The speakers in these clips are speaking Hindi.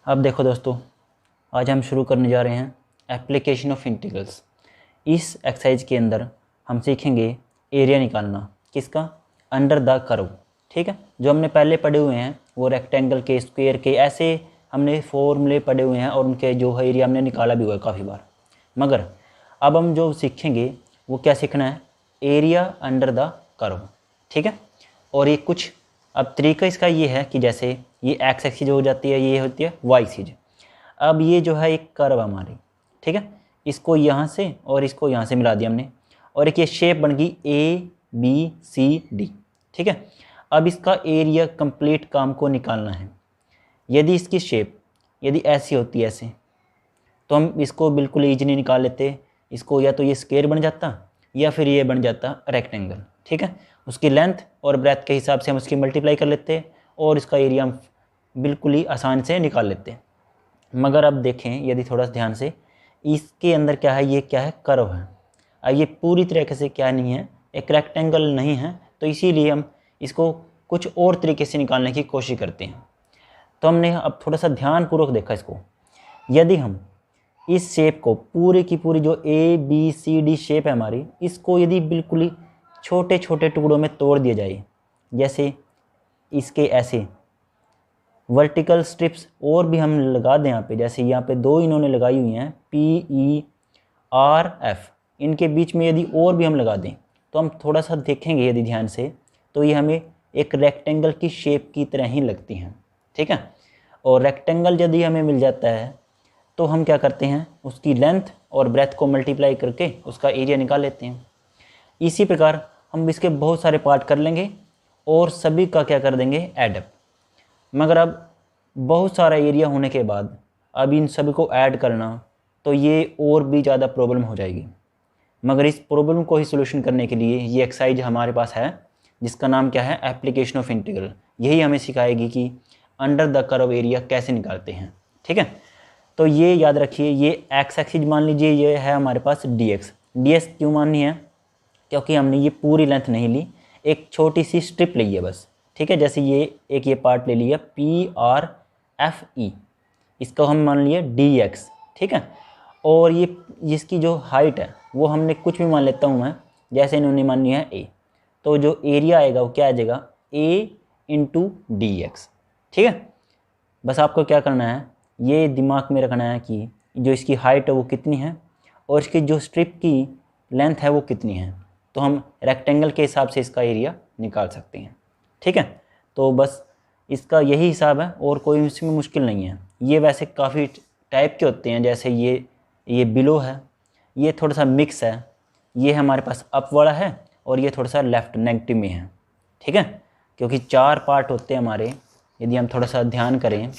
अब देखो दोस्तों, आज हम शुरू करने जा रहे हैं एप्लीकेशन ऑफ इंटीग्रल्स। इस एक्सरसाइज के अंदर हम सीखेंगे एरिया निकालना, किसका? Under the curve. ठीक है, जो हमने पहले पढ़े हुए हैं वो रेक्टेंगल के, स्क्वायर के, ऐसे हमने फॉर्मूले पढ़े हुए हैं और उनके जो है एरिया हमने निकाला भी हुआ है काफ़ी बार। मगर अब हम जो सीखेंगे वो क्या सीखना है? Area under the curve. ठीक है, और ये कुछ अब तरीका इसका ये है कि जैसे ये एक्स एक्सिस हो जाती है, ये होती है वाई एक्सिस। अब ये जो है एक कर्व हमारी, ठीक है, इसको यहाँ से और इसको यहाँ से मिला दिया हमने और एक ये शेप बन गई ABCD। ठीक है, अब इसका एरिया कंप्लीट काम को निकालना है। यदि इसकी शेप यदि ऐसी होती है ऐसे, तो हम इसको बिल्कुल ईजिली निकाल लेते। इसको या तो ये स्क्वायर बन जाता या फिर ये बन जाता रेक्टेंगल। ठीक है, उसकी लेंथ और ब्रेथ के हिसाब से हम उसकी मल्टीप्लाई कर लेते और इसका एरिया हम बिल्कुल ही आसान से निकाल लेते। मगर अब देखें यदि थोड़ा सा ध्यान से, इसके अंदर क्या है? ये क्या है? कर्व है। अब ये पूरी तरीके से क्या नहीं है? एक रेक्टेंगल नहीं है, तो इसीलिए हम इसको कुछ और तरीके से निकालने की कोशिश करते हैं। तो हमने अब थोड़ा सा ध्यानपूर्वक देखा इसको। यदि हम इस शेप को पूरी की पूरी जो ABCD शेप है हमारी, इसको यदि बिल्कुल ही छोटे छोटे टुकड़ों में तोड़ दिया जाए, जैसे इसके ऐसे वर्टिकल स्ट्रिप्स और भी हम लगा दें यहाँ पे, जैसे यहाँ पे दो इन्होंने लगाई हुई हैं PERF, इनके बीच में यदि और भी हम लगा दें तो हम थोड़ा सा देखेंगे यदि ध्यान से, तो ये हमें एक रेक्टेंगल की शेप की तरह ही लगती हैं। ठीक है, और रेक्टेंगल यदि हमें मिल जाता है तो हम क्या करते हैं? उसकी लेंथ और ब्रेथ को मल्टीप्लाई करके उसका एरिया निकाल लेते हैं। इसी प्रकार हम इसके बहुत सारे पार्ट कर लेंगे और सभी का क्या कर देंगे? एडअप। मगर अब बहुत सारा एरिया होने के बाद अब इन सभी को ऐड करना तो ये और भी ज़्यादा प्रॉब्लम हो जाएगी। मगर इस प्रॉब्लम को ही सोल्यूशन करने के लिए ये एक्सरसाइज हमारे पास है, जिसका नाम क्या है? Application of integral. यही हमें सिखाएगी कि अंडर द कर्व एरिया कैसे निकालते हैं। ठीक है, तो ये याद रखिए, ये एक्स एक्सिस मान लीजिए, ये है हमारे पास ds क्यों माननी है? क्योंकि हमने ये पूरी लेंथ नहीं ली, एक छोटी सी स्ट्रिप ली है बस। ठीक है, जैसे ये पार्ट ले लिया PRFE, इसको हम मान लिए dx। ठीक है, और ये जिसकी जो हाइट है वो हमने कुछ भी मान लेता हूँ मैं, जैसे इन्होंने मानी है a, तो जो एरिया आएगा वो क्या आ जाएगा? A × dx। ठीक है, बस आपको क्या करना है, ये दिमाग में रखना है कि जो इसकी हाइट है वो कितनी है और इसकी जो स्ट्रिप की लेंथ है वो कितनी है, तो हम रेक्टेंगल के हिसाब से इसका एरिया निकाल सकते हैं। ठीक है, तो बस इसका यही हिसाब है और कोई इसमें मुश्किल नहीं है। ये वैसे काफ़ी टाइप के होते हैं, जैसे ये बिलो है, ये थोड़ा सा मिक्स है, ये हमारे पास अप वाला है और ये थोड़ा सा लेफ़्ट नेगेटिव में है। ठीक है, क्योंकि 4 पार्ट होते हैं हमारे, यदि हम थोड़ा सा ध्यान करें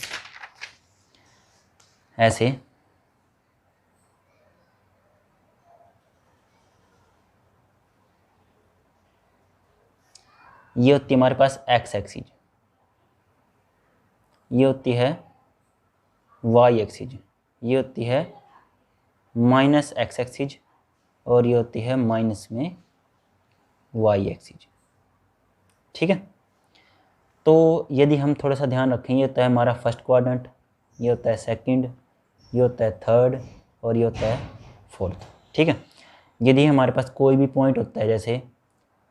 ऐसे, ये होती है हमारे पास एक्स एक्सिस, ये होती है वाई एक्सिस, ये होती है माइनस एक्स एक्सिस और ये होती है माइनस में वाई एक्सिस। ठीक है, तो यदि हम थोड़ा सा ध्यान रखें, ये होता है हमारा फर्स्ट क्वाड्रेंट, ये होता है सेकंड, ये होता है थर्ड और ये होता है फोर्थ। ठीक है, यदि हमारे पास कोई भी पॉइंट होता है, जैसे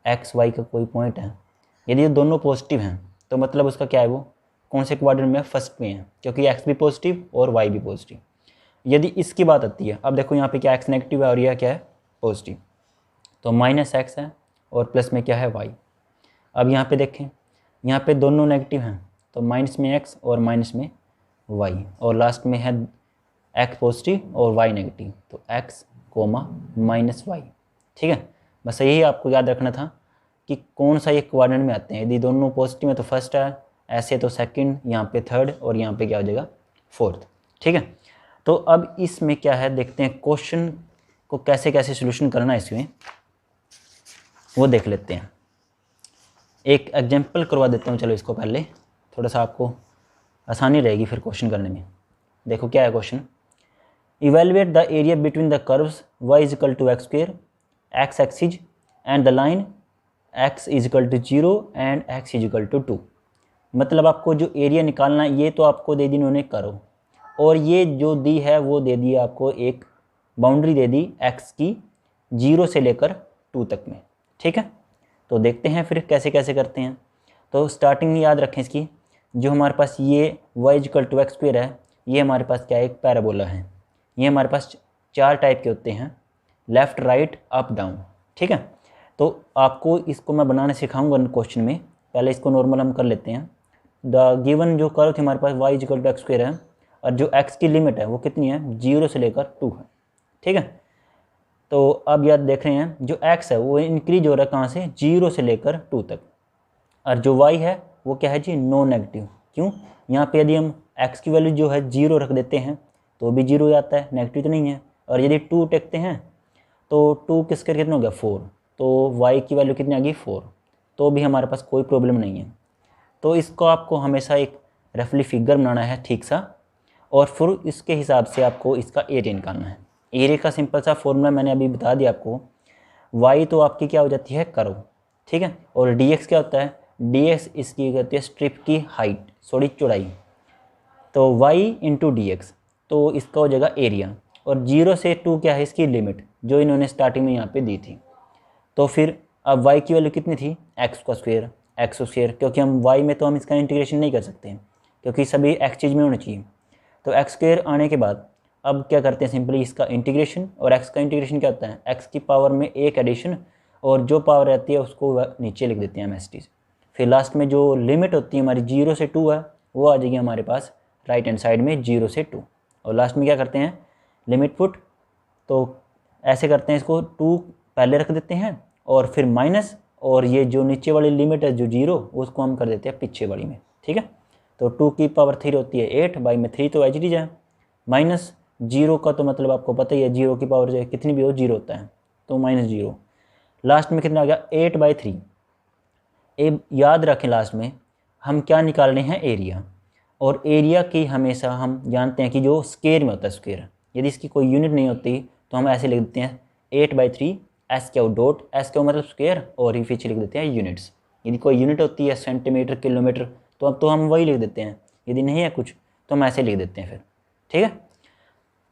एक्स वाई का कोई पॉइंट है, यदि ये दोनों पॉजिटिव हैं तो मतलब उसका क्या है? वो कौन से क्वाड्रेंट में? फर्स्ट में है, क्योंकि एक्स भी पॉजिटिव और वाई भी पॉजिटिव। यदि इसकी बात आती है, अब देखो यहाँ पे क्या एक्स नेगेटिव है और यह क्या है? पॉजिटिव, तो माइनस एक्स है और प्लस में क्या है? वाई। अब यहाँ पे देखें, यहाँ पे दोनों नेगेटिव हैं, तो माइनस में एक्स और माइनस में वाई, और लास्ट में है एक्स पॉजिटिव और वाई नेगेटिव, तो एक्स कोमा माइनस वाई। ठीक है, बस यही आपको याद रखना था कि कौन सा ये क्वाड्रेंट में आते हैं। यदि दोनों पॉजिटिव है तो फर्स्ट है, ऐसे तो सेकंड, यहाँ पे थर्ड और यहाँ पे क्या हो जाएगा? फोर्थ। ठीक है, तो अब इसमें क्या है देखते हैं, क्वेश्चन को कैसे कैसे सोल्यूशन करना है इसमें, वो देख लेते हैं। एक एग्जाम्पल करवा देता हूँ, चलो इसको पहले, थोड़ा सा आपको आसानी रहेगी फिर क्वेश्चन करने में। देखो क्या है question, evaluate the area between the curves y = x², x axis and the line x = 0 and x = 2। मतलब आपको जो एरिया निकालना है, ये तो आपको दे दी इन्होंने कर्व, और ये जो दी है वो दे दी आपको एक बाउंड्री दे दी x की 0 से लेकर 2 तक में, ठीक है। तो देखते हैं फिर कैसे कैसे करते हैं। तो स्टार्टिंग में याद रखें इसकी, जो हमारे पास ये y=x² है, ये हमारे पास क्या है, एक पैराबोला है। ये हमारे पास 4 टाइप के होते हैं, लेफ़्ट राइट अप डाउन, ठीक है। तो आपको इसको मैं बनाने सिखाऊंगा क्वेश्चन में, पहले इसको नॉर्मल हम कर लेते हैं। द गिवन जो कर्व थी हमारे पास y=x² है, और जो x की लिमिट है वो कितनी है, 0 से लेकर 2 है, ठीक है। तो अब याद देख रहे हैं जो x है वो इंक्रीज हो रहा है कहाँ से, 0 से लेकर 2 तक, और जो y है वो क्या है जी, नॉन नेगेटिव। क्यों, यहाँ पे यदि हम x की वैल्यू जो है 0 रख देते हैं तो भी 0 आता है, नेगेटिव तो नहीं है। और यदि 2 टेकते हैं तो 2 किसके कितना हो गया, 4, तो y की वैल्यू कितनी आ गई, 4, तो भी हमारे पास कोई प्रॉब्लम नहीं है। तो इसको आपको हमेशा एक रफली फिगर बनाना है ठीक सा, और फिर इसके हिसाब से आपको इसका एरिया निकालना है। एरिया का सिंपल सा फॉर्मूला मैंने अभी बता दिया आपको। y तो आपकी क्या हो जाती है, कर्व, ठीक है, और dx क्या होता है, dx इसकी कहती है स्ट्रिप की हाइट, सॉरी चौड़ाई। तो y इंटू डी एक्स, तो इसका हो जाएगा एरिया, और 0 से 2 क्या है, इसकी लिमिट जो इन्होंने स्टार्टिंग में यहाँ पे दी थी। तो फिर अब y की वैल्यू कितनी थी, x², क्योंकि हम y में तो हम इसका इंटीग्रेशन नहीं कर सकते क्योंकि सभी x चीज़ में होना चाहिए। तो x² आने के बाद अब क्या करते हैं, सिंपली इसका इंटीग्रेशन, और x का इंटीग्रेशन क्या होता है, x की पावर में एक एडिशन, और जो पावर रहती है उसको नीचे लिख देते हैं हम एस टी। फिर लास्ट में जो लिमिट होती है हमारी 0 से 2 है, वो आ जाएगी हमारे पास राइट हैंड साइड में 0 से 2, और लास्ट में क्या करते हैं, लिमिट पुट। तो ऐसे करते हैं, इसको 2 पहले रख देते हैं और फिर माइनस, और ये जो नीचे वाली लिमिट है जो 0, उसको हम कर देते हैं पीछे वाली में, ठीक है। तो 2 की पावर 3 होती है 8, बाई में 3 तो एच डी जाए, माइनस 0 का तो मतलब आपको पता ही है, 0 की पावर जो कितनी भी हो 0 होता है, तो -0, लास्ट में कितना आ गया 8/3। याद रखें लास्ट में हम क्या निकाल रहे हैं, एरिया, और एरिया की हमेशा हम जानते हैं कि जो स्क्वायर में होता है, स्क्वायर, यदि इसकी कोई यूनिट नहीं होती तो हम ऐसे लिख देते हैं 8/3, एस क्या डॉट, एस क्या मतलब स्क्वायर, और ये पीछे लिख देते हैं यूनिट्स। यदि कोई यूनिट होती है सेंटीमीटर, किलोमीटर, तो अब तो हम वही लिख देते हैं, यदि नहीं है कुछ तो हम ऐसे लिख देते हैं फिर, ठीक है।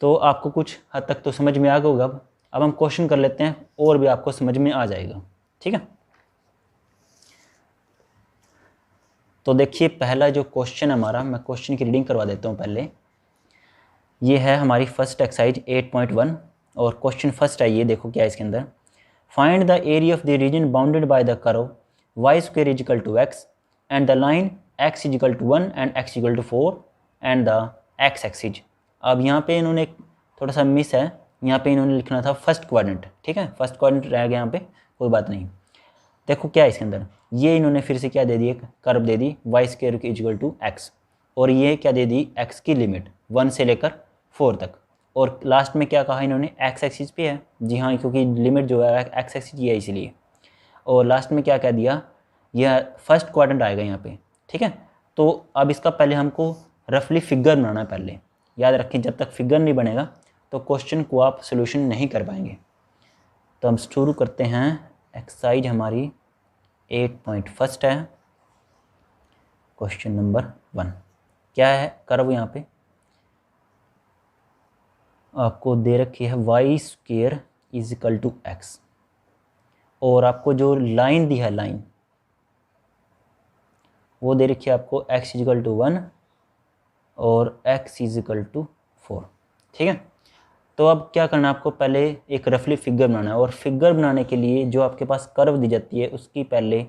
तो आपको कुछ हद तक तो समझ में आ गया होगा। अब हम क्वेश्चन कर लेते हैं और भी आपको समझ में आ जाएगा, ठीक है। तो देखिए पहला जो क्वेश्चन हमारा, मैं क्वेश्चन की रीडिंग करवा देता हूँ पहले। ये है हमारी फर्स्ट एक्सरसाइज 8.1, और क्वेश्चन फर्स्ट है ये, देखो क्या है इसके अंदर। Find the area of the reason bounded by the curve y² = x and the line x=1 and x=4 and the x axis. अब यहाँ पे इन्होंने थोड़ा सा मिस है, यहाँ पे इन्होंने लिखना था फर्स्ट क्वाड्रेंट, ठीक है, फर्स्ट क्वाड्रेंट रह गया यहाँ पे, कोई बात नहीं। देखो क्या है इसके अंदर, ये इन्होंने फिर से क्या दे दी, एक कर्व दे दी y² = x, और ये क्या दे दी, x की लिमिट 1 से लेकर 4 तक, और लास्ट में क्या कहा इन्होंने, x एक्सिस पे है, जी हाँ, क्योंकि लिमिट जो है x एक्सिस ये है इसलिए। और लास्ट में क्या कह दिया, यह फर्स्ट क्वाड्रेंट आएगा यहाँ पे, ठीक है। तो अब इसका पहले हमको रफली फिगर बनाना है पहले, याद रखें जब तक फिगर नहीं बनेगा तो क्वेश्चन को आप सोल्यूशन नहीं कर पाएंगे। तो हम शुरू करते हैं, एक्सरसाइज हमारी 8.1 है, क्वेश्चन नंबर 1। क्या है, कर्व यहाँ पे आपको दे रखी है y² = x, और आपको जो लाइन दी है, लाइन वो दे रखी है आपको x=1 और x=4, ठीक है। तो अब क्या करना है आपको, पहले एक रफली फिगर बनाना है, और फिगर बनाने के लिए जो आपके पास कर्व दी जाती है उसकी पहले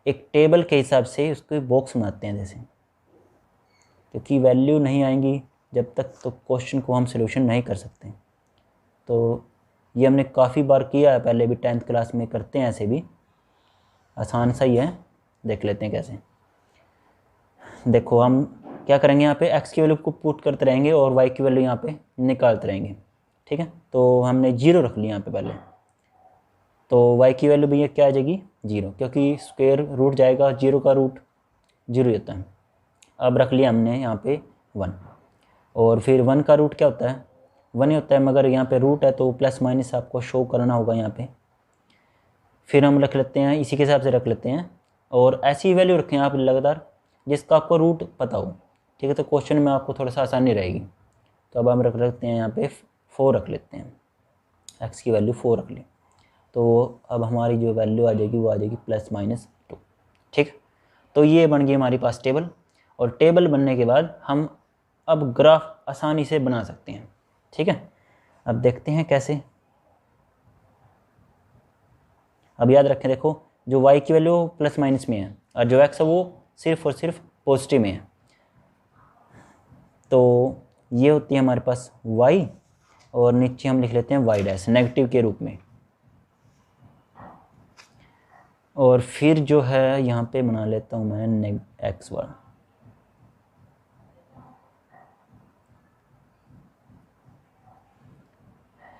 एक टेबल के हिसाब से उसको बॉक्स बनाते हैं जैसे, क्योंकि वैल्यू नहीं आएंगी जब तक तो क्वेश्चन को हम सलूशन नहीं कर सकते। तो ये हमने काफ़ी बार किया है, पहले भी 10th क्लास में करते हैं, ऐसे भी आसान सा ही है, देख लेते हैं कैसे। देखो हम क्या करेंगे, यहाँ पे x की वैल्यू को पुट करते रहेंगे और y की वैल्यू यहाँ पे निकालते रहेंगे, ठीक है। तो हमने 0 रख लिया यहाँ पे पहले, तो y की वैल्यू भैया क्या आ जाएगी, 0, क्योंकि स्क्वायर रूट जाएगा, 0 का रूट 0 ही होता है। अब रख लिया हमने यहाँ पे 1, और फिर 1 का रूट क्या होता है, 1 ही होता है, मगर यहाँ पे रूट है तो प्लस माइनस आपको शो करना होगा यहाँ पे। फिर हम रख लेते हैं, इसी के हिसाब से रख लेते हैं, और ऐसी वैल्यू रखें आप लगातार जिसका आपको रूट पता हो, ठीक है। तो क्वेश्चन में आपको थोड़ा सा आसानी रहेगी। तो अब हम रख लेते हैं यहाँ पे 4 रख लेते हैं, x की वैल्यू 4 रख ली। तो अब हमारी जो वैल्यू आ जाएगी वो आ जाएगी +-2। ठीक, तो ये बन गई हमारे पास टेबल। और टेबल बनने के बाद हम अब ग्राफ आसानी से बना सकते हैं। ठीक है, अब देखते हैं कैसे। अब याद रखें, देखो जो y की वैल्यू +- में है और जो x है वो सिर्फ और सिर्फ पॉजिटिव में है। तो ये होती है हमारे पास y, और नीचे हम लिख लेते हैं y' नेगेटिव के रूप में। और फिर जो है यहाँ पे बना लेता हूँ मैं x1।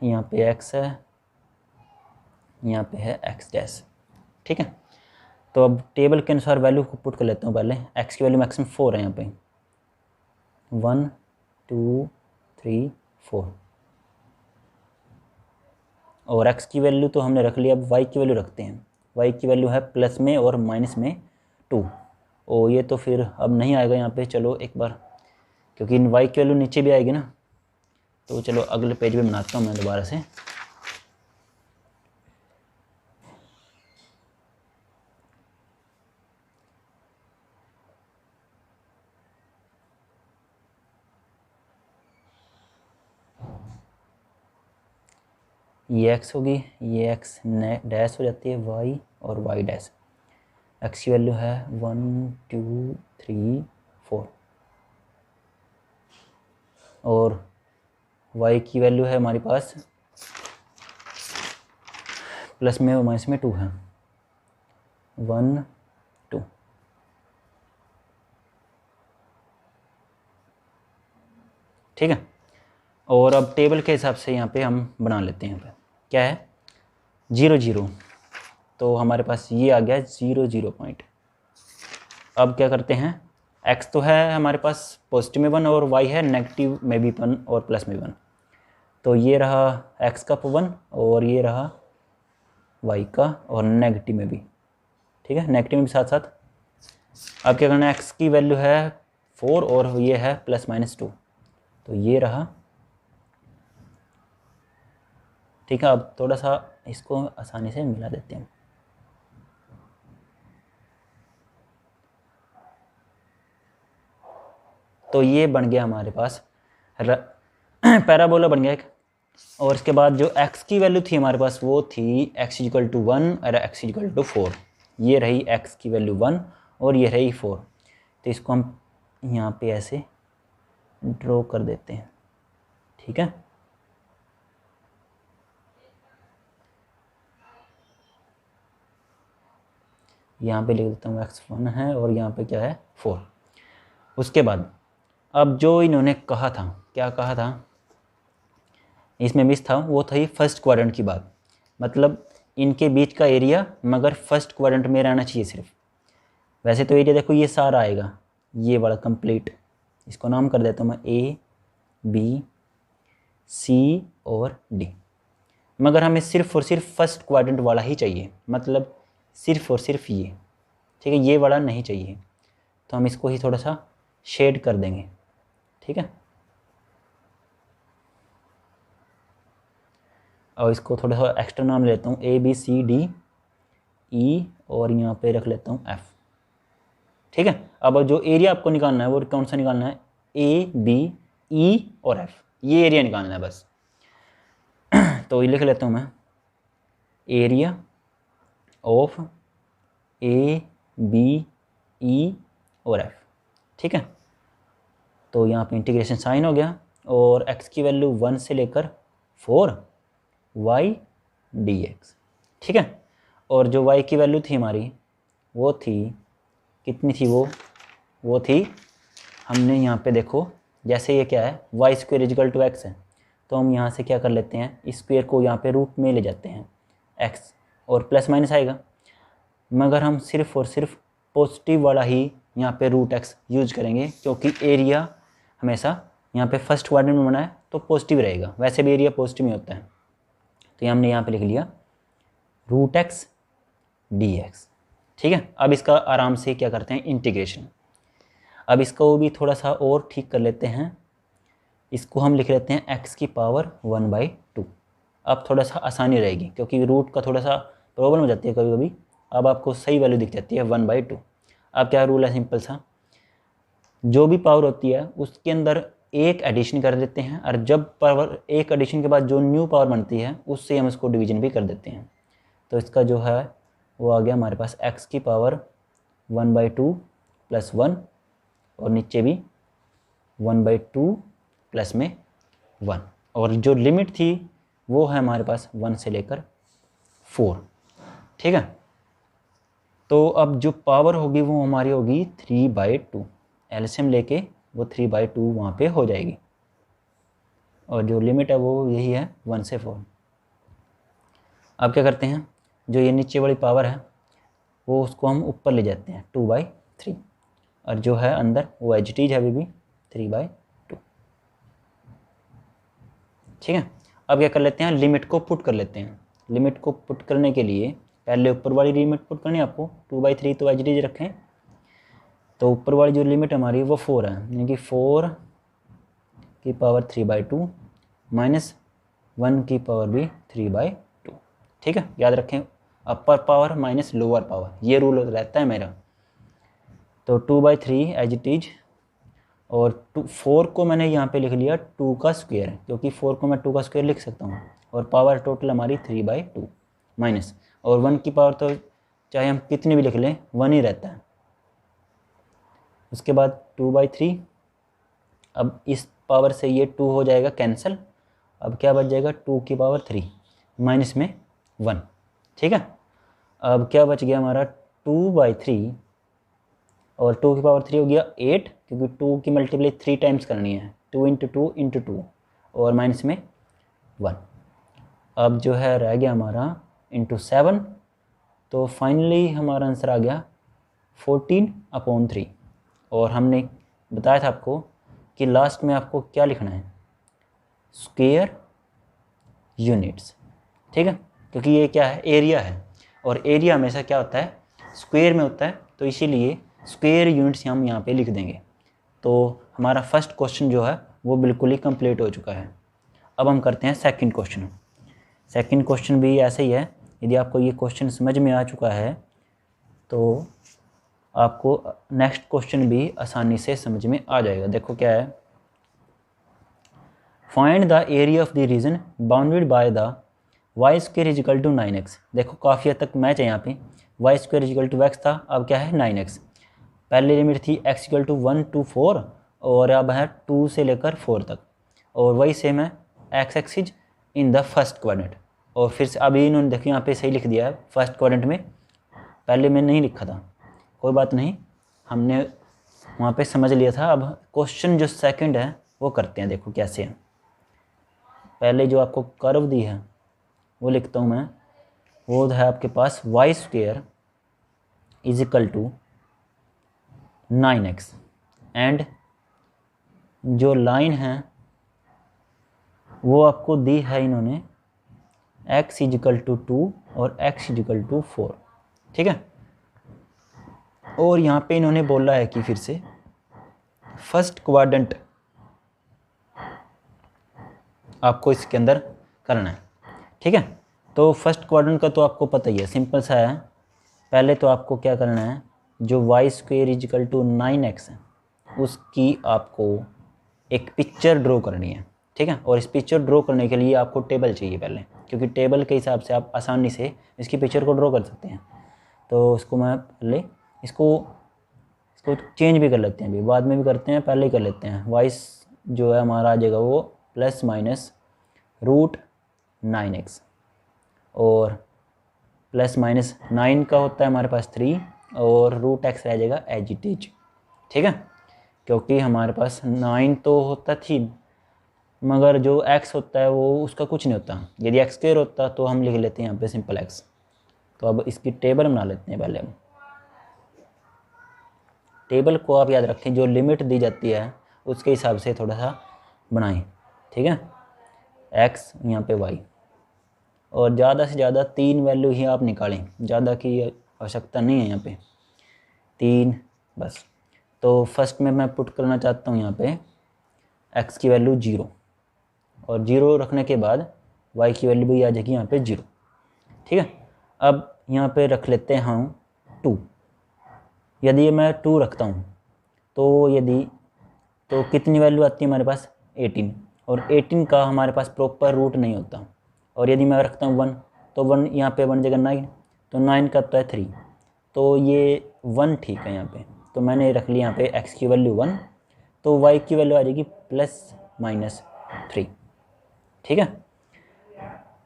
यहाँ पे x है, यहाँ पे है x'। ठीक है, तो अब टेबल के अनुसार वैल्यू को पुट कर लेता हूँ। पहले x की वैल्यू मैक्सिमम 4 है यहाँ पे, 1 2 3 4। और x की वैल्यू तो हमने रख लिया, अब y की वैल्यू रखते हैं। y की वैल्यू है प्लस में और माइनस में 2। और ये तो फिर अब नहीं आएगा यहाँ पे, चलो एक बार, क्योंकि y की वैल्यू नीचे भी आएगी ना। तो चलो अगले पेज पे बनाता हूँ मैं दोबारा से। ये x होगी, ये x डैश हो जाती है y और y'। x की वैल्यू है 1 2 3 4 और y की वैल्यू है हमारे पास प्लस में और माइनस में 2 है, 1 2। ठीक है, और अब टेबल के हिसाब से यहाँ पे हम बना लेते हैं। यहाँ पे क्या है 0 0, तो हमारे पास ये आ गया 0 0 पॉइंट। अब क्या करते हैं, x तो है हमारे पास पॉजिटिव में 1 और y है नेगेटिव में भी 1 और प्लस में 1। तो ये रहा x का 1 और ये रहा y का, और नेगेटिव में भी। ठीक है, नेगेटिव में भी साथ साथ। अब क्या करना है, x की वैल्यू है 4 और ये है +-2, तो ये रहा। ठीक है, अब थोड़ा सा इसको आसानी से मिला देते हैं। तो ये बन गया हमारे पास पैराबोला बन गया एक। और इसके बाद जो x की वैल्यू थी हमारे पास वो थी x = 1 और x = 4। ये रही x की वैल्यू 1 और ये रही 4। तो इसको हम यहाँ पे ऐसे ड्रॉ कर देते हैं। ठीक है, यहाँ पे लिख देता हूँ x1 है और यहाँ पे क्या है 4। उसके बाद अब जो इन्होंने कहा था, क्या कहा था, इसमें मिस था, वो थी फर्स्ट क्वाड्रेंट की बात। मतलब इनके बीच का एरिया मगर फर्स्ट क्वाड्रेंट में रहना चाहिए सिर्फ। वैसे तो एरिया देखो ये सारा आएगा, ये वाला कंप्लीट। इसको नाम कर देता हूँ मैं A B C और D। मगर हमें सिर्फ और सिर्फ फर्स्ट क्वाड्रेंट वाला ही चाहिए, मतलब सिर्फ और सिर्फ ये। ठीक है, ये वाला नहीं चाहिए, तो हम इसको ही थोड़ा सा शेड कर देंगे। ठीक है, और इसको थोड़ा सा एक्स्ट्रा नाम लेता हूँ A B C D E और यहाँ पे रख लेता हूँ F। ठीक है, अब जो एरिया आपको निकालना है वो कौन सा निकालना है, A B E और F, ये एरिया निकालना है बस। तो ये लिख लेता हूँ मैं, area of A B E और F। ठीक है, तो यहाँ पे इंटीग्रेशन साइन हो गया और x की वैल्यू 1 से लेकर 4 y dx। ठीक है, और जो y की वैल्यू थी हमारी वो थी कितनी थी, वो थी, हमने यहाँ पे देखो जैसे ये क्या है y² = x है, तो हम यहाँ से क्या कर लेते हैं, इस स्क्वायर को यहाँ पे रूट में ले जाते हैं x और प्लस माइनस आएगा। मगर हम सिर्फ और सिर्फ पॉजिटिव वाला ही यहाँ पे √x यूज करेंगे, क्योंकि एरिया हमेशा यहाँ पे फर्स्ट क्वाड्रेंट में बना है तो पॉजिटिव रहेगा, वैसे भी एरिया पॉजिटिव में होता है। तो हमने यहाँ पे लिख लिया √x dx। ठीक है, अब इसका आराम से क्या करते हैं, इंटीग्रेशन। अब इसको भी थोड़ा सा और ठीक कर लेते हैं। इसको हम लिख लेते हैं x की पावर 1/2। अब थोड़ा सा आसानी रहेगी क्योंकि रूट का थोड़ा सा प्रॉब्लम हो जाती है कभी कभी। अब आपको सही वैल्यू दिख जाती है 1/2। अब क्या रूल है सिंपल सा, जो भी पावर होती है उसके अंदर एक एडिशन कर देते हैं, और जब पावर एक एडिशन के बाद जो न्यू पावर बनती है उससे हम उसको डिवीजन भी कर देते हैं। तो इसका जो है वो आ गया हमारे पास x की पावर 1/2 प्लस 1, और नीचे भी 1/2 प्लस में 1, और जो लिमिट थी वो है हमारे पास 1 से लेकर 4। ठीक है, तो अब जो पावर होगी वो हमारी होगी 3/2। एलसीएम लेके वो 3/2 वहाँ पे हो जाएगी, और जो लिमिट है वो यही है 1 से 4। अब क्या करते हैं, जो ये नीचे वाली पावर है वो उसको हम ऊपर ले जाते हैं 2/3, और जो है अंदर वो एज इट इज है अभी भी 3/2। ठीक है, अब क्या कर लेते हैं, लिमिट को पुट कर लेते हैं। लिमिट को पुट करने के लिए पहले ऊपर वाली लिमिट पुट करनी है आपको, 2/3 तो एज इट इज रखें। तो ऊपर वाली जो लिमिट हमारी वो 4 है, यानी कि 4 की पावर 3/2 माइनस 1 की पावर भी 3/2। ठीक है, याद रखें, अपर पावर माइनस लोअर पावर, ये रूल रहता है मेरा। तो 2/3 एज इट इज, और 4 को मैंने यहाँ पे लिख लिया 2 का स्क्वायर, क्योंकि 4 को मैं 2 का स्क्वायर लिख सकता हूँ, और पावर टोटल हमारी 3/2 माइनस, और 1 की पावर तो चाहे हम कितनी भी लिख लें 1 ही रहता है। उसके बाद 2/3, अब इस पावर से ये 2 हो जाएगा कैंसिल, अब क्या बच जाएगा 2 की पावर 3 माइनस में 1। ठीक है, अब क्या बच गया हमारा 2/3, और 2 की पावर 3 हो गया 8, क्योंकि 2 की मल्टीप्लाई 3 टाइम्स करनी है, 2 × 2 × 2, और माइनस में 1। अब जो है रह गया हमारा × 7, तो फाइनली हमारा आंसर आ गया 14/3। और हमने बताया था आपको कि लास्ट में आपको क्या लिखना है, स्क्वायर यूनिट्स। ठीक है, क्योंकि ये क्या है, एरिया है, और एरिया हमेशा क्या होता है, स्क्वायर में होता है, तो इसीलिए स्क्वायर यूनिट्स हम यहाँ पे लिख देंगे। तो हमारा फर्स्ट क्वेश्चन जो है वो बिल्कुल ही कंप्लीट हो चुका है। अब हम करते हैं सेकंड क्वेश्चन। सेकंड क्वेश्चन भी ऐसे ही है। यदि आपको ये क्वेश्चन समझ में आ चुका है तो आपको नेक्स्ट क्वेश्चन भी आसानी से समझ में आ जाएगा। देखो क्या है, find the area of the reason bounded by the y² = 9x। देखो काफ़ी हद तक मैच है यहाँ पे, y² = x था, अब क्या है 9x। पहले लिमिट थी x = 1 to 4, और अब है 2 से लेकर 4 तक, और वही सेम है x axis in the first quadrant. और फिर से अभी इन्होंने देखो यहाँ पे सही लिख दिया है फर्स्ट क्वाड्रेंट में, पहले मैं नहीं लिखा था, कोई बात नहीं, हमने वहाँ पे समझ लिया था। अब क्वेश्चन जो सेकंड है वो करते हैं, देखो कैसे है। पहले जो आपको कर्व दी है वो लिखता हूँ मैं, वो है आपके पास y² = 9x, एंड जो लाइन है वो आपको दी है इन्होंने x = 2 और x = 4। ठीक है, और यहाँ पे इन्होंने बोला है कि फिर से फर्स्ट क्वाड्रेंट आपको इसके अंदर करना है। ठीक है, तो फर्स्ट क्वाड्रेंट का तो आपको पता ही है, सिंपल सा है। पहले तो आपको क्या करना है, जो y² = 9x है उसकी आपको एक पिक्चर ड्रॉ करनी है। ठीक है, और इस पिक्चर ड्रॉ करने के लिए आपको टेबल चाहिए पहले, क्योंकि टेबल के हिसाब से आप आसानी से इसकी पिक्चर को ड्रॉ कर सकते हैं। तो इसको मैं पहले इसको चेंज भी कर लेते हैं, अभी बाद में भी करते हैं, पहले ही कर लेते हैं। वाइस जो है हमारा आ जाएगा वो ±√9x, और ±9 का होता है हमारे पास 3, और √x रह जाएगा एज इट इज। ठीक है, क्योंकि हमारे पास 9 तो होता थी, मगर जो x होता है वो उसका कुछ नहीं होता। यदि x² होता तो हम लिख लेते हैं यहाँ पे सिंपल x। तो अब इसकी टेबल बना लेते हैं। पहले हम टेबल को आप याद रखें, जो लिमिट दी जाती है उसके हिसाब से थोड़ा सा बनाएं। ठीक है, x यहाँ पे y, और ज़्यादा से ज़्यादा 3 वैल्यू ही आप निकालें, ज़्यादा की आवश्यकता नहीं है यहाँ पे, 3 बस। तो फर्स्ट में मैं पुट करना चाहता हूँ यहाँ पे एक्स की वैल्यू 0 और 0 रखने के बाद वाई की वैल्यू भी आ जाएगी यहाँ पे 0। ठीक है, अब यहाँ पे रख लेते हैं हम 2। यदि मैं 2 रखता हूँ तो कितनी वैल्यू आती है हमारे पास 18, और 18 का हमारे पास प्रॉपर रूट नहीं होता। और यदि मैं रखता हूँ 1 तो 1 यहाँ पे बन जाएगा 9, तो 9 का तो है 3, तो ये 1 ठीक है यहाँ पे। तो मैंने रख लिया यहाँ पे x की वैल्यू 1, तो y की वैल्यू आ जाएगी +-3। ठीक है,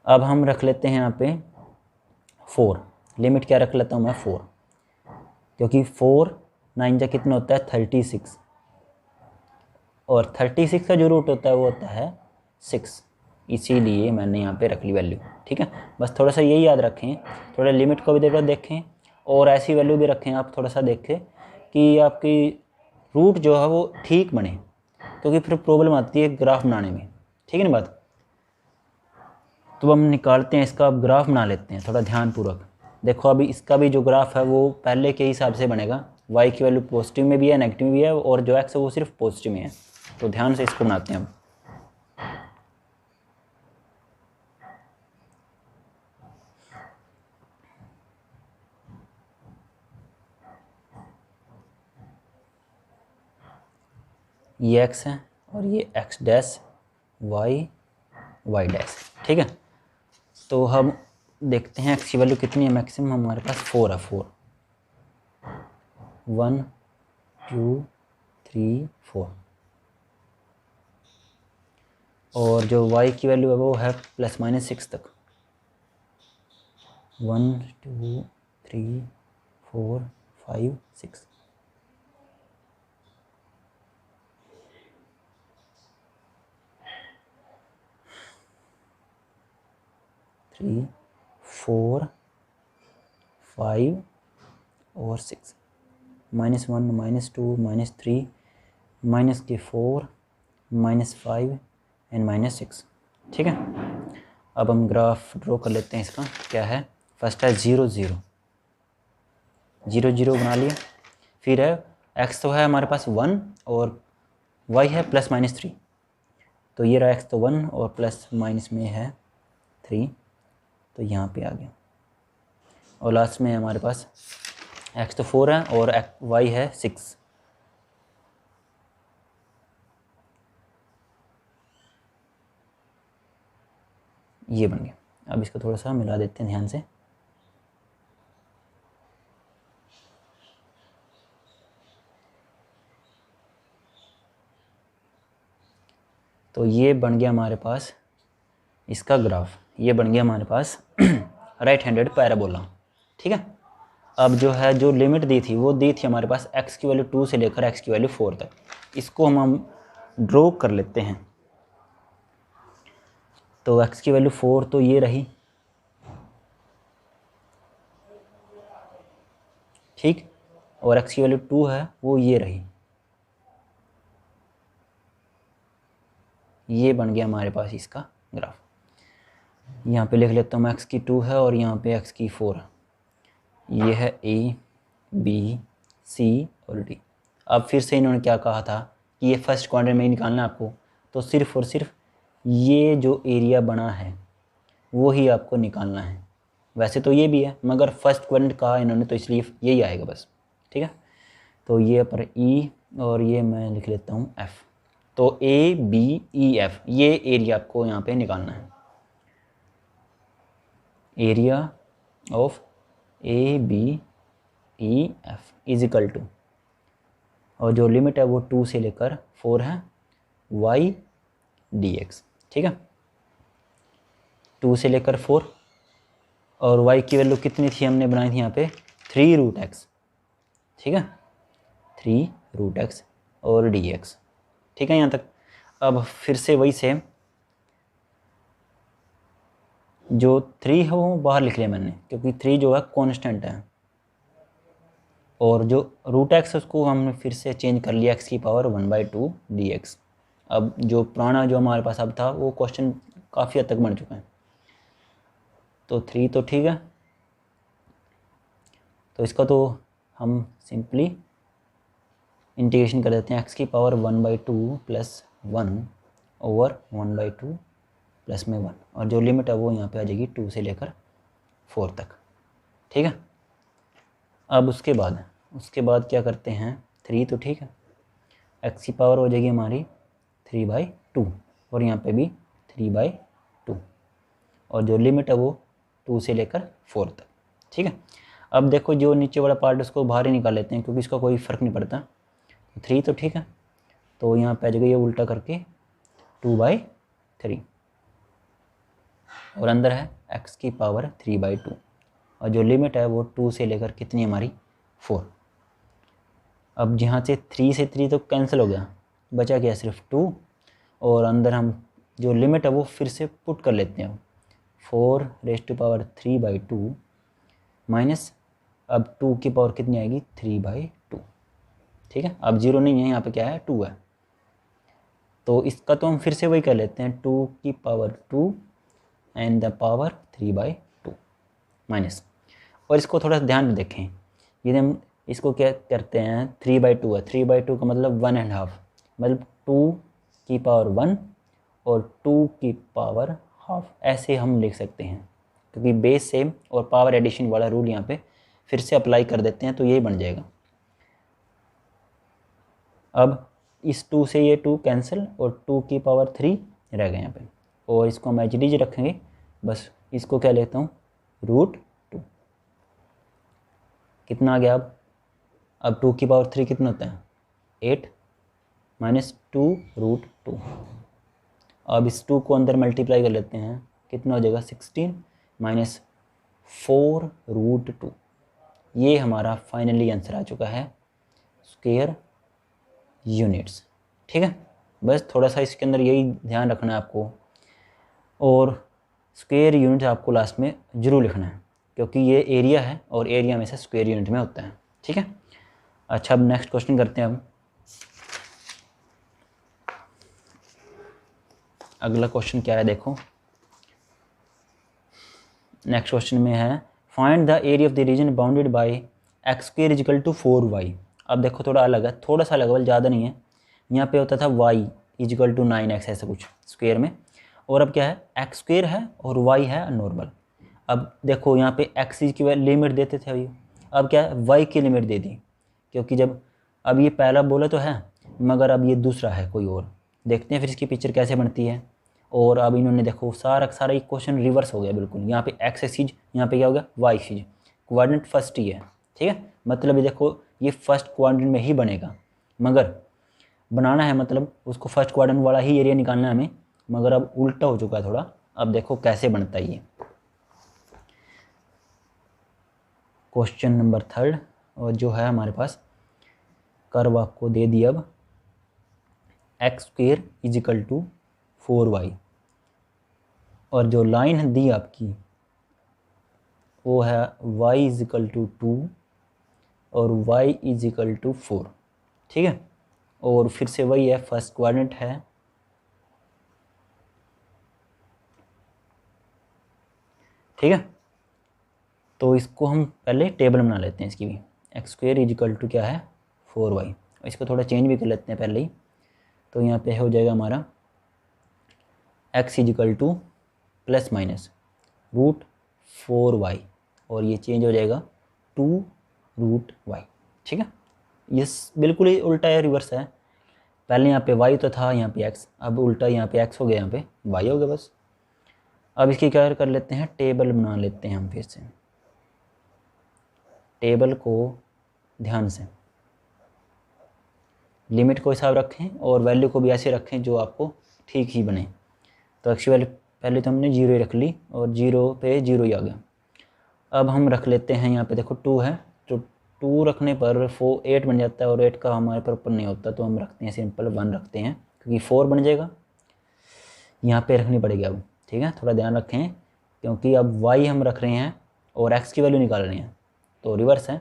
अब हम रख लेते हैं यहाँ पे 4। लिमिट क्या रख लेता हूँ मैं 4, क्योंकि 4 9 जा कितना होता है 36, और 36 का जो रूट होता है वो होता है 6, इसीलिए मैंने यहाँ पे रख ली वैल्यू। ठीक है, बस थोड़ा सा यही याद रखें, थोड़ा लिमिट को भी देखें और ऐसी वैल्यू भी रखें आप, थोड़ा सा देखें कि आपकी रूट जो है वो ठीक बने, क्योंकि फिर प्रॉब्लम आती है ग्राफ बनाने में। ठीक है ना बात। तो हम निकालते हैं इसका, अब ग्राफ बना लेते हैं थोड़ा ध्यानपूर्वक। देखो अभी इसका भी जो ग्राफ है वो पहले के हिसाब से बनेगा, y की वैल्यू पॉजिटिव में भी है नेगेटिव में भी है, और जो x है वो सिर्फ पॉजिटिव में है। तो ध्यान से इसको बनाते हैं अब। ये x है और ये x डैश y डैश। ठीक है, तो हम देखते हैं x की वैल्यू कितनी है। मैक्सिमम हमारे पास 4 है, 4 1 2 3 4, और जो y की वैल्यू है वो है ±6 तक, 1 2 3 4 5 6। थ्री 4 5 और 6, -1 -2 -3 -4 -5 एंड -6। ठीक है, अब हम ग्राफ ड्रॉ कर लेते हैं इसका। क्या है, फर्स्ट है 0 0 0 0 बना लिया, फिर है x तो है हमारे पास 1 और y है +-3, तो ये रहा x तो 1 और प्लस माइनस में है 3, तो यहाँ पे आ गया। और लास्ट में हमारे पास x तो 4 है और y है 6। ये बन गया। अब इसको थोड़ा सा मिला देते हैं ध्यान से। तो ये बन गया हमारे पास इसका ग्राफ, ये बन गया हमारे पास राइट हैंडेड पैराबोला। ठीक है, अब जो है जो लिमिट दी थी वो दी थी हमारे पास x की वैल्यू 2 से लेकर x की वैल्यू 4 तक। इसको हम ड्रॉ कर लेते हैं। तो x की वैल्यू 4 तो ये रही, ठीक, और x की वैल्यू 2 है वो ये रही। ये बन गया हमारे पास इसका ग्राफ। यहाँ पे लिख लेता हूँ मैं x की 2 है और यहाँ पे x की 4 है। ये है A B C और D। अब फिर से इन्होंने क्या कहा था कि ये फर्स्ट क्वाड्रेंट में ही निकालना है आपको, तो सिर्फ और सिर्फ ये जो एरिया बना है वो ही आपको निकालना है। वैसे तो ये भी है मगर फर्स्ट क्वाड्रेंट कहा इन्होंने तो इसलिए यही आएगा बस। ठीक है, तो ये पर E और ये मैं लिख लेता हूँ F। तो A B E F ये एरिया आपको यहाँ पे निकालना है। Area of A B E F is equal to, और जो लिमिट है वो 2 से लेकर 4 है y dx। ठीक है, 2 से लेकर 4, और y की वैल्यू कितनी थी हमने बनाई थी यहाँ पे 3√x। ठीक है, 3√x और dx। ठीक है यहाँ तक। अब फिर से वही सेम, जो 3 है वो बाहर लिख लिया मैंने क्योंकि 3 जो है कांस्टेंट है, और जो √x उसको हमने फिर से चेंज कर लिया x की पावर 1/2 dx। अब जो पुराना जो हमारे पास अब था वो क्वेश्चन काफ़ी हद तक बन चुका है। तो 3 तो ठीक है, तो इसका तो हम सिंपली इंटीग्रेशन कर देते हैं x की पावर 1/2 प्लस 1/2 प्लस में 1, और जो लिमिट है वो यहाँ पे आ जाएगी 2 से लेकर 4 तक। ठीक है। अब उसके बाद क्या करते हैं, 3 तो ठीक है, x की पावर हो जाएगी हमारी 3/2, और यहाँ पे भी 3/2, और जो लिमिट है वो 2 से लेकर 4 तक। ठीक है। अब देखो जो नीचे वाला पार्ट उसको बाहर ही निकाल लेते हैं, क्योंकि इसका कोई फ़र्क नहीं पड़ता। 3 तो ठीक है, तो यहाँ पे आ जाएगा ये उल्टा करके 2/3, और अंदर है x की पावर 3/2, और जो लिमिट है वो 2 से लेकर कितनी हमारी 4। अब जहाँ से 3 से 3 तो कैंसिल हो गया, बचा क्या सिर्फ 2, और अंदर हम जो लिमिट है वो फिर से पुट कर लेते हैं, 4⁻³ माइनस, अब 2 की पावर कितनी आएगी 3/2। ठीक है। अब 0 नहीं है, यहाँ पे क्या है 2 है, तो इसका तो हम फिर से वही कर लेते हैं, 2 एंड द पावर 3/2 माइनस। और इसको थोड़ा ध्यान में देखें, यदि हम इसको क्या करते हैं 3/2 है, 3/2 का मतलब 1.5, मतलब 2 की पावर 1 और 2 की पावर हाफ, ऐसे हम लिख सकते हैं, क्योंकि बेस सेम और पावर एडिशन वाला रूल यहाँ पे फिर से अप्लाई कर देते हैं, तो यही बन जाएगा। अब इस 2 से ये 2 कैंसिल, और 2 की पावर 3 रह गए यहाँ पे, और इसको हम एच रखेंगे, बस इसको क्या लेता हूँ √2। कितना आ गया अब 2 की पावर 3 कितना होता है 8 माइनस 2√2। अब इस 2 को अंदर मल्टीप्लाई कर लेते हैं, कितना हो जाएगा 16 माइनस 4√2। ये हमारा फाइनली आंसर आ चुका है स्क्वायर यूनिट्स। ठीक है। बस थोड़ा सा इसके अंदर यही ध्यान रखना है आपको, और स्क्वायर यूनिट आपको लास्ट में ज़रूर लिखना है, क्योंकि ये एरिया है और एरिया में से स्क्वायर यूनिट में होता है। ठीक है। अच्छा, अब नेक्स्ट क्वेश्चन करते हैं। अब अगला क्वेश्चन क्या है देखो, नेक्स्ट क्वेश्चन में है find the area of the reason bounded by x² = 4y। अब देखो थोड़ा अलग है, थोड़ा सा अलग है, ज़्यादा नहीं है। यहाँ पे होता था y = 9x ऐसा कुछ स्क्वायर में, और अब क्या है x² है और y है नॉर्मल। अब देखो यहाँ पे x की लिमिट देते थे अभी, अब क्या है y की लिमिट दे दी, क्योंकि जब अब ये पहला बोला तो है, मगर अब ये दूसरा है कोई और। देखते हैं फिर इसकी पिक्चर कैसे बनती है। और अब इन्होंने देखो सारा इक्वेशन रिवर्स हो गया बिल्कुल। यहाँ पे x एक्सिस, यहाँ पे क्या हो गया y एक्सिस, कोऑर्डिनेट फर्स्ट ही है। ठीक है, मतलब ये देखो ये फर्स्ट कोऑर्डिनेट में ही बनेगा, मगर बनाना है मतलब उसको फर्स्ट क्वाड्रेंट वाला ही एरिया निकालना है हमें, मगर अब उल्टा हो चुका है थोड़ा। अब देखो कैसे बनता है ये क्वेश्चन नंबर 3, और जो है हमारे पास कर्व आपको दे दिया अब x² = 4y, और जो लाइन दी आपकी वो है y = 2 और y = 4। ठीक है, और फिर से वही है, फर्स्ट क्वाड्रेंट है। ठीक है, तो इसको हम पहले टेबल बना लेते हैं इसकी भी। x² = क्या है 4y, इसको थोड़ा चेंज भी कर लेते हैं पहले ही। तो यहाँ पे हो जाएगा हमारा x = ±√4y, और ये चेंज हो जाएगा 2√y। ठीक है, ये बिल्कुल ही उल्टा है, रिवर्स है। पहले यहाँ पे y तो था, यहाँ पे x, अब उल्टा यहाँ पे x हो गया, यहाँ पे y हो गया बस। अब इसकी क्या कर लेते हैं, टेबल बना लेते हैं हम फिर से। टेबल को ध्यान से लिमिट को हिसाब रखें और वैल्यू को भी ऐसे रखें जो आपको ठीक ही बने। तो एक्चुअली पहले तो हमने 0 रख ली, और 0 पे 0 ही आ गया। अब हम रख लेते हैं, यहाँ पे देखो 2 है, तो 2 रखने पर 8 बन जाता है, और 8 का हमारे पर ऊपर नहीं होता, तो हम रखते हैं सिंपल 1 रखते हैं, क्योंकि 4 बन जाएगा, यहाँ पे रखनी पड़ेगी अब। ठीक है, थोड़ा ध्यान रखें, क्योंकि अब y हम रख रहे हैं और x की वैल्यू निकाल रहे हैं, तो रिवर्स है।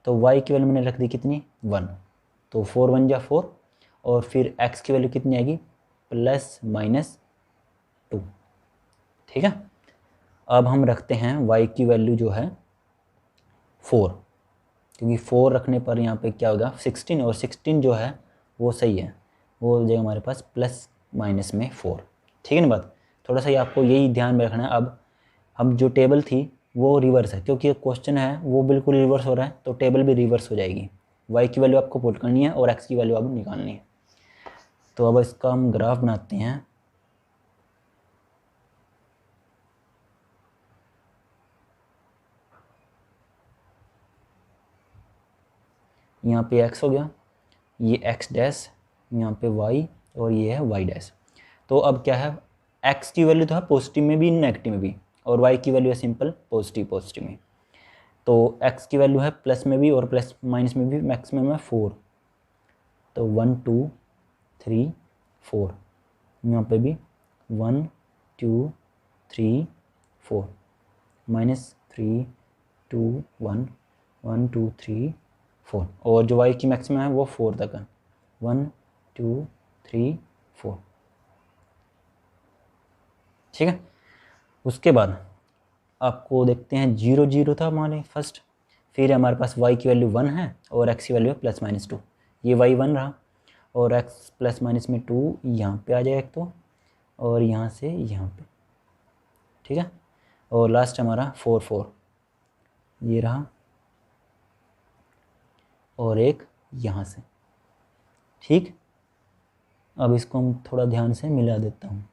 तो y की वैल्यू मैंने रख दी कितनी 1, तो 4 बन जा 4, और फिर x की वैल्यू कितनी आएगी ±2। ठीक है, अब हम रखते हैं y की वैल्यू जो है 4, क्योंकि 4 रखने पर यहाँ पे क्या होगा 16, और 16 जो है वो सही है, वो हो जाएगा हमारे पास प्लस माइनस में 4। ठीक है ना बात। थोड़ा सा ये आपको यही ध्यान में रखना है। अब हम जो टेबल थी वो रिवर्स है, क्योंकि क्वेश्चन है वो बिल्कुल रिवर्स हो रहा है, तो टेबल भी रिवर्स हो जाएगी। y की वैल्यू आपको पुट करनी है और x की वैल्यू अब निकालनी है। तो अब इसका हम ग्राफ बनाते हैं। यहाँ पे x हो गया, ये x डैश, यहाँ पे y और ये है y डैश। तो अब क्या है, x की वैल्यू तो है पॉजिटिव में भी नेगेटिव में भी, और y की वैल्यू है सिंपल पॉजिटिव में। तो x की वैल्यू है प्लस में भी और प्लस माइनस में भी, मैक्सिमम है 4। तो 1 2 3 4, यहाँ पे भी 1 2 3 4, -3 2 1 1 2 3 4, और जो y की मैक्सिमम है वो 4 तक है, 1 2 3 4। ठीक है। उसके बाद आपको देखते हैं 0 0 था हमारे फर्स्ट, फिर हमारे पास y की वैल्यू 1 है और x की वैल्यू है +-2। ये y 1 रहा और x +-2 यहाँ पे आ जाएगा एक तो, और यहाँ से यहाँ पे। ठीक है। और लास्ट हमारा 4 4 ये रहा, और एक यहाँ से। ठीक। अब इसको हम थोड़ा ध्यान से मिला देता हूँ।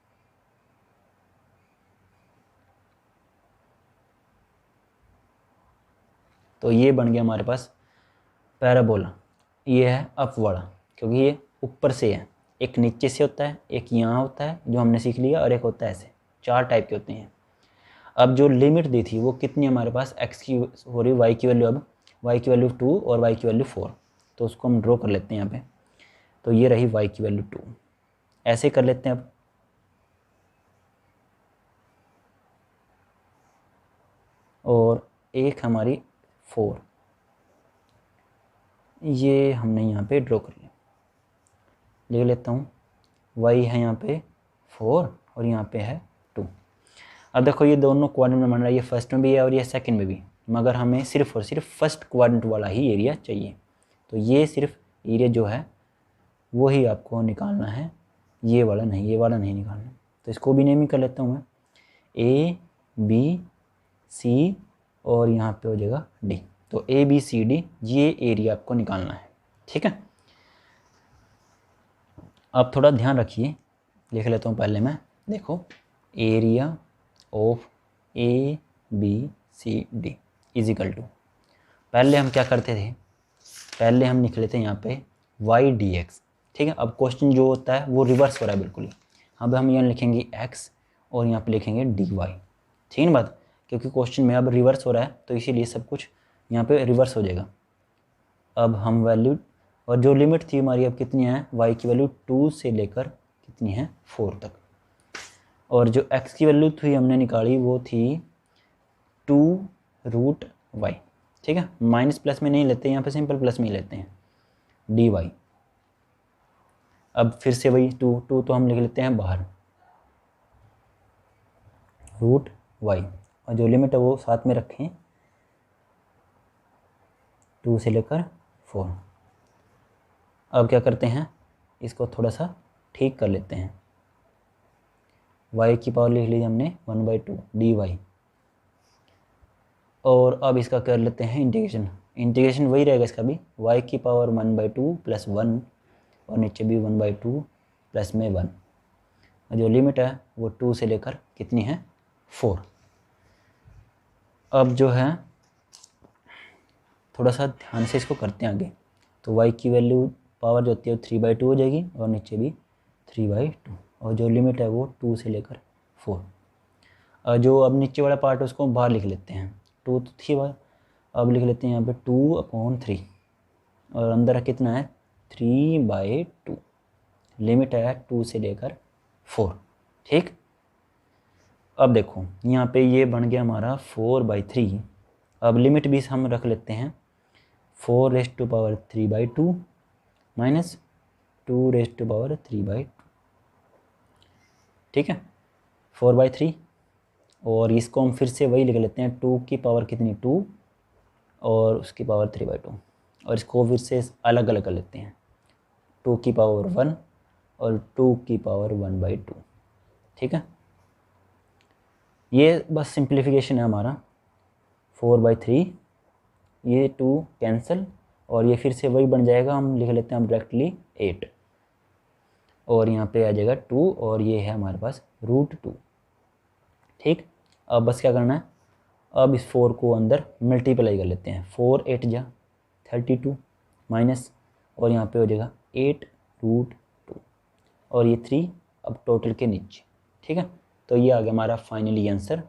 तो ये बन गया हमारे पास पैराबोला। ये है अप वाला, क्योंकि ये ऊपर से है, एक नीचे से होता है, एक यहाँ होता है जो हमने सीख लिया, और एक होता है ऐसे। 4 टाइप के होते हैं। अब जो लिमिट दी थी वो कितनी हमारे पास, x की हो रही, y की वैल्यू, अब y की वैल्यू 2 और y की वैल्यू 4। तो उसको हम ड्रॉ कर लेते हैं यहाँ पे। तो ये रही y की वैल्यू 2, ऐसे कर लेते हैं अब। और एक हमारी 4, ये हमने यहाँ पे ड्रॉ कर लिया। लिख लेता हूँ, y है यहाँ पे 4 और यहाँ पे है 2। अब देखो ये दोनों क्वाड्रेंट में बन रहा है, ये फर्स्ट में भी है और ये सेकंड में भी, मगर हमें सिर्फ और सिर्फ फर्स्ट क्वाड्रेंट वाला ही एरिया चाहिए। तो ये सिर्फ एरिया जो है वो ही आपको निकालना है, ये वाला नहीं, ये वाला नहीं निकालना। तो इसको भी नेमिंग कर लेता हूँ मैं, A B C और यहाँ पे हो जाएगा D। तो ABCD ये एरिया आपको निकालना है। ठीक है। अब थोड़ा ध्यान रखिए, लिख लेता हूँ पहले मैं। देखो, area of ABCD is equal to, पहले हम क्या करते थे, पहले हम लिख लेते हैं यहाँ पे y dx। ठीक है। अब क्वेश्चन जो होता है वो रिवर्स हो रहा है बिल्कुल ही। अब हम यहाँ लिखेंगे x और यहाँ पे लिखेंगे dy। ठीक है बात, क्योंकि क्वेश्चन में अब रिवर्स हो रहा है तो इसीलिए सब कुछ यहाँ पे रिवर्स हो जाएगा। अब हम वैल्यू, और जो लिमिट थी हमारी अब कितनी है, y की वैल्यू 2 से लेकर कितनी है 4 तक, और जो x की वैल्यू थी हमने निकाली वो थी 2√y। ठीक है। माइनस प्लस में नहीं लेते, यहाँ पे सिंपल प्लस में ही लेते हैं, dy। अब फिर से वही 2 तो हम लिख लेते हैं बाहर, √y, और जो लिमिट है वो साथ में रखें, 2 से लेकर 4। अब क्या करते हैं, इसको थोड़ा सा ठीक कर लेते हैं। y की पावर लिख लीजिए हमने 1/2 dy, और अब इसका कर लेते हैं इंटीग्रेशन। इंटीग्रेशन वही रहेगा इसका भी, y की पावर 1/2 + 1, और नीचे भी 1/2 प्लस में 1, और जो लिमिट है वो 2 से लेकर कितनी है 4। अब जो है थोड़ा सा ध्यान से इसको करते हैं आगे। तो y की वैल्यू पावर जो होती है 3/2 हो जाएगी, और नीचे भी 3/2, और जो लिमिट है वो 2 से लेकर 4। और जो अब नीचे वाला पार्ट है उसको बाहर लिख लेते हैं, 2 तो थी बार, अब लिख लेते हैं यहाँ पे 2/3, और अंदर कितना है 3/2, लिमिट है 2 से लेकर 4। ठीक। अब देखो यहाँ पे ये बन गया हमारा 4/3। अब लिमिट भी हम रख लेते हैं, 4⁻³ माइनस 2⁻³। ठीक है, 4/3, और इसको हम फिर से वही लिख लेते हैं, 2 की पावर कितनी 2 और उसकी पावर 3/2, और इसको फिर से अलग अलग कर लेते हैं, 2 की पावर 1 और 2 की पावर 1/2। ठीक है, ये बस सिंप्लीफिकेशन है हमारा। 4/3, ये 2 कैंसिल और ये फिर से वही बन जाएगा, हम लिख लेते हैं हम डायरेक्टली 8 और यहाँ पे आ जाएगा 2 और ये है हमारे पास √2। ठीक, अब बस क्या करना है, अब इस 4 को अंदर मल्टीप्लाई कर लेते हैं। 4 8 जा 32 माइनस और यहाँ पे हो जाएगा 8√2 और ये 3 अब टोटल के नीचे। ठीक है, तो ये आ गया हमारा फाइनली आंसर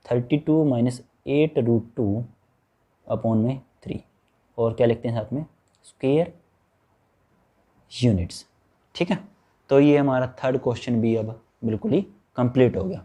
32 माइनस 8√2 अपॉन में 3 और क्या लिखते हैं साथ में स्क्वायर यूनिट्स। ठीक है, तो ये हमारा थर्ड क्वेश्चन भी अब बिल्कुल ही कंप्लीट हो गया।